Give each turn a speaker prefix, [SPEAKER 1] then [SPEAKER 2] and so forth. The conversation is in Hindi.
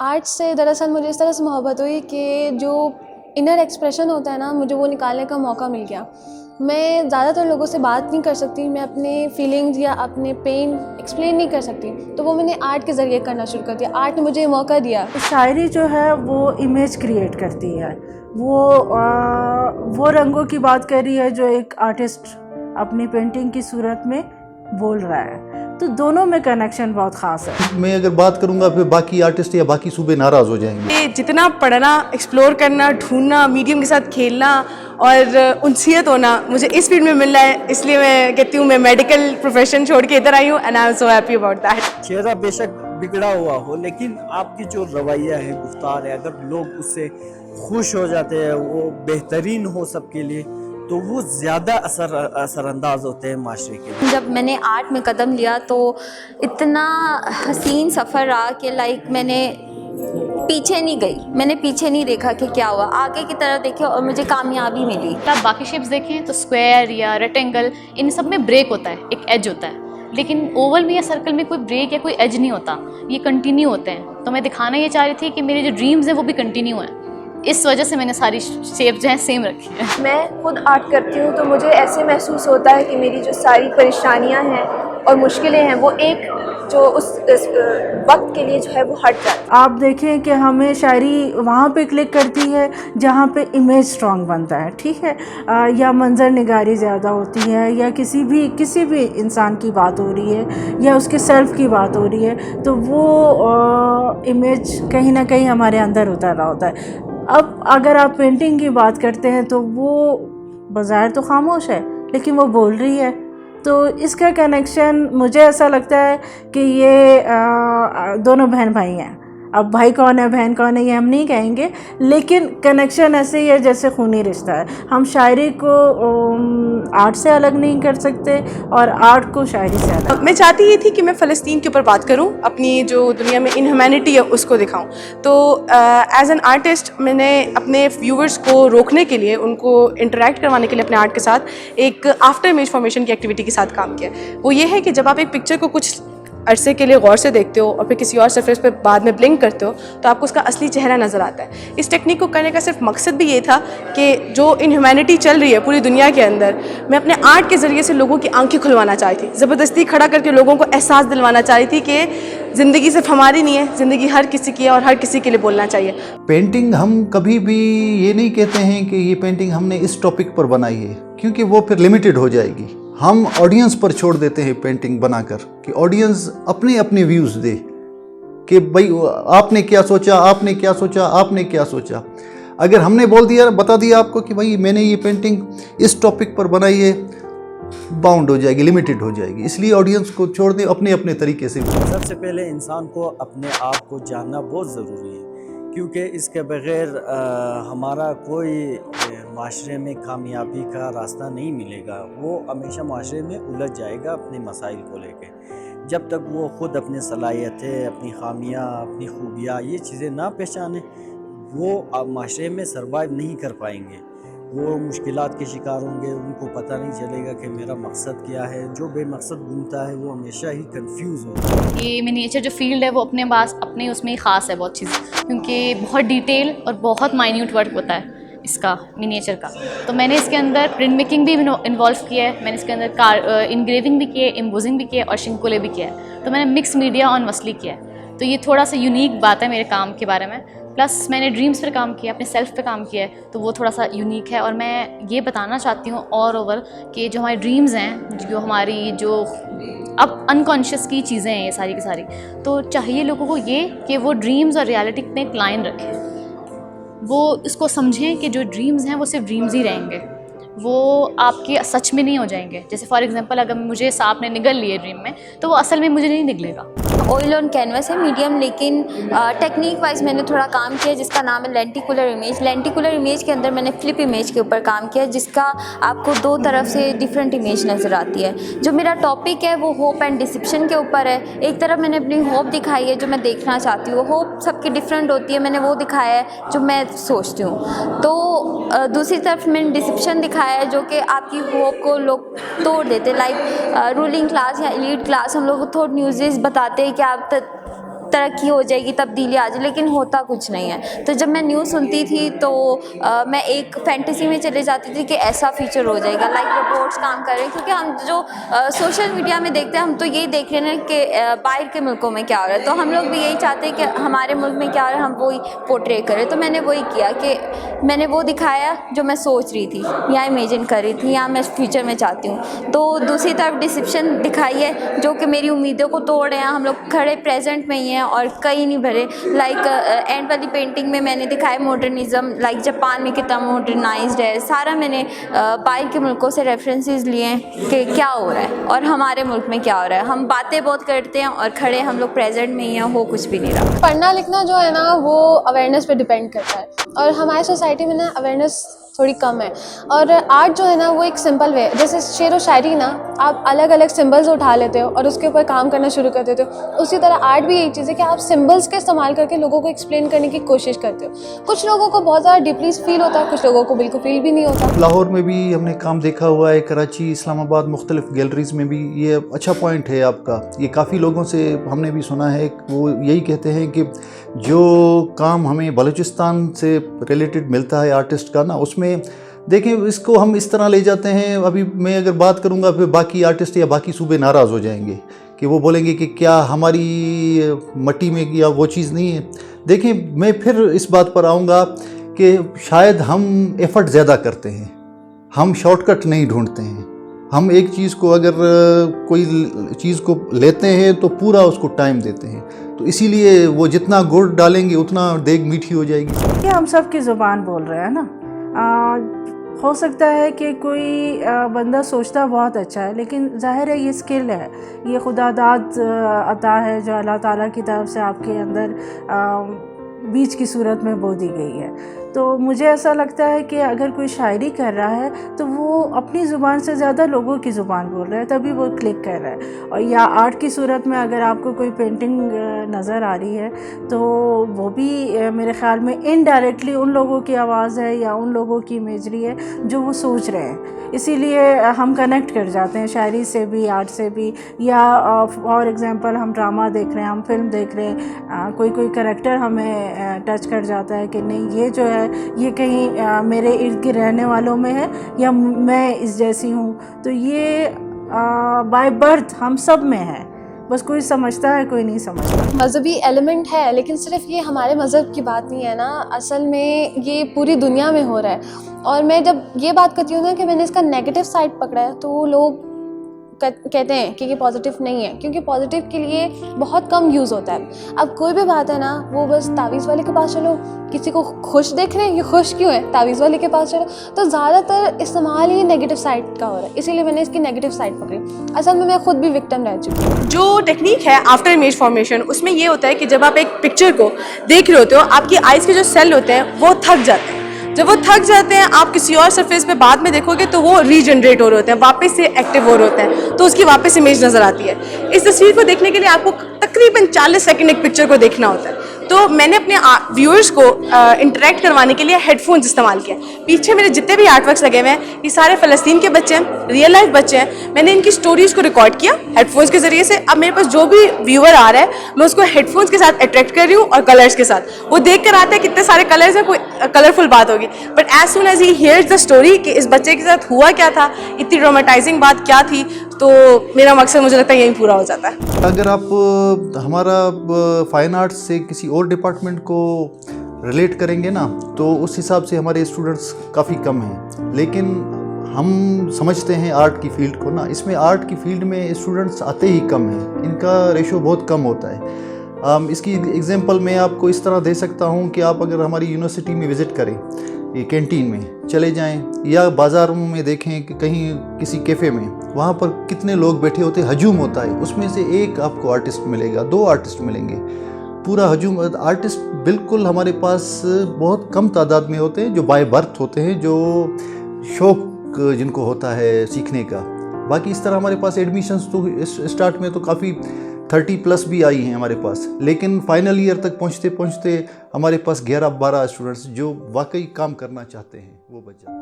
[SPEAKER 1] आर्ट से दरअसल मुझे इस तरह से मोहब्बत हुई कि जो इनर एक्सप्रेशन होता है ना, मुझे वो निकालने का मौका मिल गया। मैं ज़्यादातर लोगों से बात नहीं कर सकती, मैं अपने फीलिंग्स या अपने पेन एक्सप्लेन नहीं कर सकती, तो वो मैंने आर्ट के ज़रिए करना शुरू कर दिया। आर्ट ने मुझे ये मौका दिया।
[SPEAKER 2] शायरी जो है वो इमेज क्रिएट करती है, वो रंगों की बात कर रही है जो एक आर्टिस्ट अपनी पेंटिंग की सूरत में बोल रहा है, तो दोनों में कनेक्शन बहुत ख़ास है।
[SPEAKER 3] मैं अगर बात करूंगा फिर बाकी आर्टिस्ट या बाकी सूबे नाराज़ हो जाएंगे।
[SPEAKER 4] जितना पढ़ना, एक्सप्लोर करना, ढूंढना, मीडियम के साथ खेलना और उनसीयत होना मुझे इस फील्ड में मिल रहा है, इसलिए मैं कहती हूँ मैं मेडिकल प्रोफेशन छोड़ के इधर आई हूँ and I am so happy about that.
[SPEAKER 5] चेहरा बेशक बिगड़ा हुआ हो, लेकिन आपकी जो रवैया है, गुफ्तार है, अगर लोग उससे खुश हो जाते हैं, वो बेहतरीन हो सबके लिए, तो वो ज़्यादा असरअंदाज होते हैं माशरे के लिए।
[SPEAKER 6] जब मैंने आर्ट में कदम लिया तो इतना हसीन सफ़र रहा कि लाइक मैंने पीछे नहीं गई, मैंने पीछे नहीं देखा कि क्या हुआ, आगे की तरफ देखे और मुझे कामयाबी मिली।
[SPEAKER 7] आप बाकी शेप्स देखें तो स्क्वायर या रेक्टेंगल, इन सब में ब्रेक होता है, एक एज होता है, लेकिन ओवल में या सर्कल में कोई ब्रेक या कोई एज नहीं होता, ये कंटिन्यू होते हैं। तो मैं दिखाना ये चाह रही थी कि मेरे जो ड्रीम्स हैं वो भी कंटिन्यू हैं, इस वजह से मैंने सारी शेप जो है सेम रखी है।
[SPEAKER 1] मैं खुद आर्ट करती हूँ तो मुझे ऐसे महसूस होता है कि मेरी जो सारी परेशानियाँ हैं और मुश्किलें हैं वो एक जो उस वक्त के लिए जो है वो हट जाती है।
[SPEAKER 2] आप देखें कि हमें शायरी वहाँ पे क्लिक करती है जहाँ पे इमेज स्ट्रॉन्ग बनता है, ठीक है, या मंजर निगारी ज़्यादा होती है, या किसी भी इंसान की बात हो रही है या उसके सेल्फ की बात हो रही है, तो वो इमेज कहीं ना कहीं हमारे अंदर उतरा होता है। अब अगर आप पेंटिंग की बात करते हैं तो वो बज़ाहिर तो खामोश है, लेकिन वो बोल रही है, तो इसका कनेक्शन मुझे ऐसा लगता है कि ये दोनों बहन भाई हैं। अब भाई कौन है बहन कौन है ये हम नहीं कहेंगे, लेकिन कनेक्शन ऐसे ही है जैसे खूनी रिश्ता है। हम शायरी को आर्ट से अलग नहीं कर सकते और आर्ट को शायरी से अलग।
[SPEAKER 4] मैं चाहती ये थी कि मैं फ़लस्तीन के ऊपर बात करूं, अपनी जो दुनिया में इनह्यूमैनिटी है उसको दिखाऊं। तो एज एन आर्टिस्ट मैंने अपने व्यूवर्स को रोकने के लिए, उनको इंटरेक्ट करवाने के लिए अपने आर्ट के साथ एक आफ्टर इमेज फॉर्मेशन की एक्टिविटी के साथ काम किया। वो ये है कि जब आप एक पिक्चर को कुछ अरसे के लिए गौर से देखते हो और फिर किसी और सरफेस पे बाद में ब्लिंक करते हो तो आपको उसका असली चेहरा नज़र आता है। इस टेक्निक को करने का सिर्फ मकसद भी ये था कि जो इनह्यूमैनिटी चल रही है पूरी दुनिया के अंदर, मैं अपने आर्ट के ज़रिए से लोगों की आंखें खुलवाना चाही थी, ज़बरदस्ती खड़ा करके लोगों को एहसास दिलवाना चाही थी कि ज़िंदगी सिर्फ हमारी नहीं है, ज़िंदगी हर किसी की है और हर किसी के लिए बोलना चाहिए।
[SPEAKER 3] पेंटिंग हम कभी भी ये नहीं कहते हैं कि ये पेंटिंग हमने इस टॉपिक पर बनाई है, क्योंकि वो फिर लिमिटेड हो जाएगी। हम ऑडियंस पर छोड़ देते हैं पेंटिंग बनाकर कि ऑडियंस अपने अपने व्यूज़ दे कि भाई आपने क्या सोचा, आपने क्या सोचा, आपने क्या सोचा। अगर हमने बोल दिया, बता दिया आपको कि भाई मैंने ये पेंटिंग इस टॉपिक पर बनाई है, बाउंड हो जाएगी, लिमिटेड हो जाएगी। इसलिए ऑडियंस को छोड़ दें अपने अपने तरीके से।
[SPEAKER 5] सबसे पहले इंसान को अपने आप को जानना बहुत ज़रूरी है, क्योंकि इसके बग़ैर हमारा कोई माशरे में कामयाबी का रास्ता नहीं मिलेगा। वो हमेशा माशरे में उलझ जाएगा अपने मसाइल को लेकर। जब तक वो ख़ुद अपनी सलाहियतें, अपनी खामियां, अपनी खूबियाँ, ये चीज़ें ना पहचाने, वो माशरे में सर्वाइव नहीं कर पाएंगे। वो मुश्किलात के शिकार होंगे, उनको पता नहीं चलेगा कि मेरा मकसद क्या है। जो बेमकसद घूमता है वो हमेशा ही कंफ्यूज होता है।
[SPEAKER 7] ये मिनिएचर जो फील्ड है वो अपने पास अपने उसमें ही ख़ास है बहुत चीज़, क्योंकि बहुत डिटेल और बहुत माइन्यूट वर्क होता है इसका, मिनिएचर का। तो मैंने इसके अंदर प्रिंट मेकिंग भी इन्वॉल्व किया है, मैंने इसके अंदर इनग्रेविंग भी किया है, एम्बोजिंग भी किया है और शिंकोले भी किया है। तो मैंने मिक्स मीडिया ऑन वसली किया है, तो ये थोड़ा सा यूनिक बात है मेरे काम के बारे में। प्लस मैंने ड्रीम्स पर काम किया, अपने सेल्फ पे काम किया है, तो वो थोड़ा सा यूनिक है। और मैं ये बताना चाहती हूँ और ओवर कि जो हमारे ड्रीम्स हैं, जो हमारी जो अब अनकॉन्शियस की चीज़ें हैं ये सारी की सारी, तो चाहिए लोगों को ये कि वो ड्रीम्स और रियलिटी में एक लाइन रखें, वो इसको समझें कि जो ड्रीम्स हैं वो सिर्फ ड्रीम्स ही रहेंगे, वो आपके सच में नहीं हो जाएंगे। जैसे फॉर एग्जांपल अगर मुझे सांप ने निगल लिए ड्रीम में, तो वो असल में मुझे नहीं निगलेगा।
[SPEAKER 6] ऑयल ऑन कैनवस है मीडियम, लेकिन टेक्निक वाइज मैंने थोड़ा काम किया जिसका नाम है लेंटिकुलर इमेज। लेंटिकुलर इमेज के अंदर मैंने फ्लिप इमेज के ऊपर काम किया, जिसका आपको दो तरफ से डिफरेंट इमेज नज़र आती है। जो मेरा टॉपिक है वो होप एंड डिसेप्शन के ऊपर है। एक तरफ मैंने अपनी होप दिखाई है जो मैं देखना चाहती हूँ, होप सबकी डिफरेंट होती है, मैंने वो दिखाया है जो मैं सोचती हूँ। तो दूसरी तरफ मैंने डिसेप्शन दिखाया है जो कि आपकी होप को लोग तोड़ देते, लाइक रूलिंग क्लास या एलीट क्लास हम लोग को थोड़ी न्यूज़ बताते हैं कि आप तरक्की हो जाएगी, तब्दीली आ जाए, लेकिन होता कुछ नहीं है। तो जब मैं न्यूज़ सुनती थी तो मैं एक फैंटेसी में चले जाती थी कि ऐसा फीचर हो जाएगा, लाइक रोबोट्स काम कर रहे हैं, क्योंकि हम जो सोशल मीडिया में देखते हैं हम तो यही देख रहे हैं कि बाहर के मुल्कों में क्या हो रहा है, तो हम लोग भी यही चाहते हैं कि हमारे मुल्क में क्या हो रहा है हम वही पोर्ट्रे करें। तो मैंने वही किया कि मैंने वो दिखाया जो मैं सोच रही थी या इमेजिन कर रही थी या मैं फ्यूचर में चाहती हूँ। तो दूसरी तरफ डिसेप्शन दिखाई है जो कि मेरी उम्मीदों को तोड़ रहे हैं। हम लोग खड़े प्रेजेंट में ही हैं और कहीं नहीं भरे। लाइक एंड वाली पेंटिंग में मैंने दिखाया मॉडर्निज़म, लाइक जापान में कितना मॉडर्नाइज्ड है, सारा मैंने बाहर के मुल्कों से रेफरेंसेस लिए हैं कि क्या हो रहा है और हमारे मुल्क में क्या हो रहा है। हम बातें बहुत करते हैं और खड़े हम लोग प्रेजेंट में ही हैं, हो कुछ भी नहीं रहा।
[SPEAKER 1] पढ़ना लिखना जो है ना वो अवेयरनेस पे डिपेंड करता है, और हमारी सोसाइटी में ना अवेयरनेस थोड़ी कम है। और आर्ट जो है ना वो एक सिंपल वे, जैसे शेर व शायरी ना आप अलग अलग सिंबल्स उठा लेते हो और उसके ऊपर काम करना शुरू कर देते हो, उसी तरह आर्ट भी यही चीज़ है कि आप सिंबल्स का इस्तेमाल करके लोगों को एक्सप्लेन करने की कोशिश करते हो। कुछ लोगों को बहुत ज़्यादा डीपली फील होता है, कुछ लोगों को बिल्कुल फील भी नहीं होता।
[SPEAKER 3] लाहौर में भी हमने काम देखा हुआ है, कराची, इस्लामाबाद, मुख्तलिफ गैलरीज़ में भी। ये अच्छा पॉइंट है आपका। ये काफ़ी लोगों से हमने भी सुना है, वो यही कहते हैं कि जो काम हमें बलूचिस्तान से रिलेटेड मिलता है आर्टिस्ट का ना, उसमें देखें इसको हम इस तरह ले जाते हैं। अभी मैं अगर बात करूंगा फिर बाकी आर्टिस्ट या बाकी सूबे नाराज़ हो जाएंगे कि वो बोलेंगे कि क्या हमारी मट्टी में या वो चीज़ नहीं है। देखें मैं फिर इस बात पर आऊँगा कि शायद हम एफ़र्ट ज़्यादा करते हैं, हम शॉर्टकट नहीं ढूंढते हैं। हम एक चीज़ को अगर कोई चीज़ को लेते हैं तो पूरा उसको टाइम देते हैं, तो इसीलिए वो जितना गुड़ डालेंगे उतना देग मीठी हो जाएगी।
[SPEAKER 2] ये हम सब की ज़ुबान बोल रहे हैं ना। हो सकता है कि कोई बंदा सोचता बहुत अच्छा है, लेकिन ज़ाहिर है ये स्किल है, ये खुदादाद अता है जो अल्लाह ताला की तरफ से आपके अंदर बीज की सूरत में बो दी गई है। तो मुझे ऐसा लगता है कि अगर कोई शायरी कर रहा है तो वो अपनी ज़ुबान से ज़्यादा लोगों की ज़ुबान बोल रहा है, तभी वो क्लिक कर रहा है। और या आर्ट की सूरत में अगर आपको कोई पेंटिंग नज़र आ रही है तो वो भी मेरे ख़्याल में इनडायरेक्टली उन लोगों की आवाज़ है या उन लोगों की इमेजरी है जो वो सोच रहे हैं। इसीलिए हम कनेक्ट कर जाते हैं शायरी से भी, आर्ट से भी। या फॉर एग्ज़ाम्पल हम ड्रामा देख रहे हैं, हम फिल्म देख रहे हैं, कोई करैक्टर हमें टच कर जाता है कि नहीं ये जो है ये कहीं मेरे इर्द गिर्द रहने वालों में है या मैं इस जैसी हूँ। तो ये बाय बर्थ हम सब में है, बस कोई समझता है कोई नहीं समझता।
[SPEAKER 1] मज़हबी एलिमेंट है, लेकिन सिर्फ ये हमारे मज़हब की बात नहीं है ना, असल में ये पूरी दुनिया में हो रहा है। और मैं जब ये बात करती हूँ ना कि मैंने इसका नेगेटिव साइड पकड़ा है, तो लोग कहते हैं कि ये पॉजिटिव नहीं है, क्योंकि पॉजिटिव के लिए बहुत कम यूज़ होता है। अब कोई भी बात है ना, वो बस तावीज़ वाले के पास चलो, किसी को खुश देख रहे हैं, ये खुश क्यों है, तावीज़ वाले के पास चलो। तो ज़्यादातर इस्तेमाल ही नेगेटिव साइड का हो रहा है, इसीलिए मैंने इसकी नेगेटिव साइड पकड़ी। असल में मैं खुद भी विक्टिम रह चुकी हूँ।
[SPEAKER 4] जो टेक्निक है आफ्टर इमेज फॉर्मेशन, उसमें ये होता है कि जब आप एक पिक्चर को देख रहे होते हो, आपकी आइज़ के जो सेल होते हैं वो थक जाते हैं। जब वो थक जाते हैं, आप किसी और सरफेस पे बाद में देखोगे तो वो रीजनरेट हो रहे होते हैं, वापस से एक्टिव हो रहे होते हैं, तो उसकी वापस इमेज नज़र आती है। इस तस्वीर को देखने के लिए आपको तकरीबन 40 सेकंड एक पिक्चर को देखना होता है। तो मैंने अपने व्यूअर्स को इंटरेक्ट करवाने के लिए हेडफोन्स इस्तेमाल किया। पीछे मेरे जितने भी आर्टवर्क्स लगे हुए हैं, ये सारे फ़लस्तीन के बच्चे हैं, रियल लाइफ बच्चे हैं। मैंने इनकी स्टोरीज़ को रिकॉर्ड किया हेडफोन्स के ज़रिए से। अब मेरे पास जो भी व्यूअर आ रहा है, मैं उसको हेडफोन्स के साथ अट्रैक्ट कर रही हूँ और कलर्स के साथ। वो देख कर आता है कितने सारे कलर्स हैं, कोई कलरफुल बात होगी, but as soon as he hears the story कि इस बच्चे के साथ हुआ क्या था, इतनी ट्रॉमेटाइजिंग बात क्या थी, तो मेरा मकसद मुझे लगता है यही पूरा हो जाता है।
[SPEAKER 3] अगर आप हमारा फाइन आर्ट्स से किसी और डिपार्टमेंट को रिलेट करेंगे ना, तो उस हिसाब से हमारे स्टूडेंट्स काफ़ी कम हैं। लेकिन हम समझते हैं आर्ट की फ़ील्ड को ना, इसमें आर्ट की फ़ील्ड में स्टूडेंट्स आते ही कम हैं, इनका रेशो बहुत कम होता है। इसकी एग्जांपल मैं आपको इस तरह दे सकता हूँ कि आप अगर हमारी यूनिवर्सिटी में विज़िट करें, ये कैंटीन में चले जाएं या बाज़ार में देखें कि कहीं किसी कैफ़े में, वहाँ पर कितने लोग बैठे होते हैं, हजूम होता है, उसमें से एक आपको आर्टिस्ट मिलेगा, 2 आर्टिस्ट मिलेंगे। पूरा हजूम आर्टिस्ट बिल्कुल हमारे पास बहुत कम तादाद में होते हैं, जो बाय बर्थ होते हैं, जो शौक़ जिनको होता है सीखने का। बाकी इस तरह हमारे पास एडमिशन्स तो स्टार्ट में तो काफ़ी 30+ भी आई हैं हमारे पास, लेकिन फाइनल ईयर तक पहुँचते पहुँचते हमारे पास 11-12 स्टूडेंट्स जो वाकई काम करना चाहते हैं वो बच जाते हैं।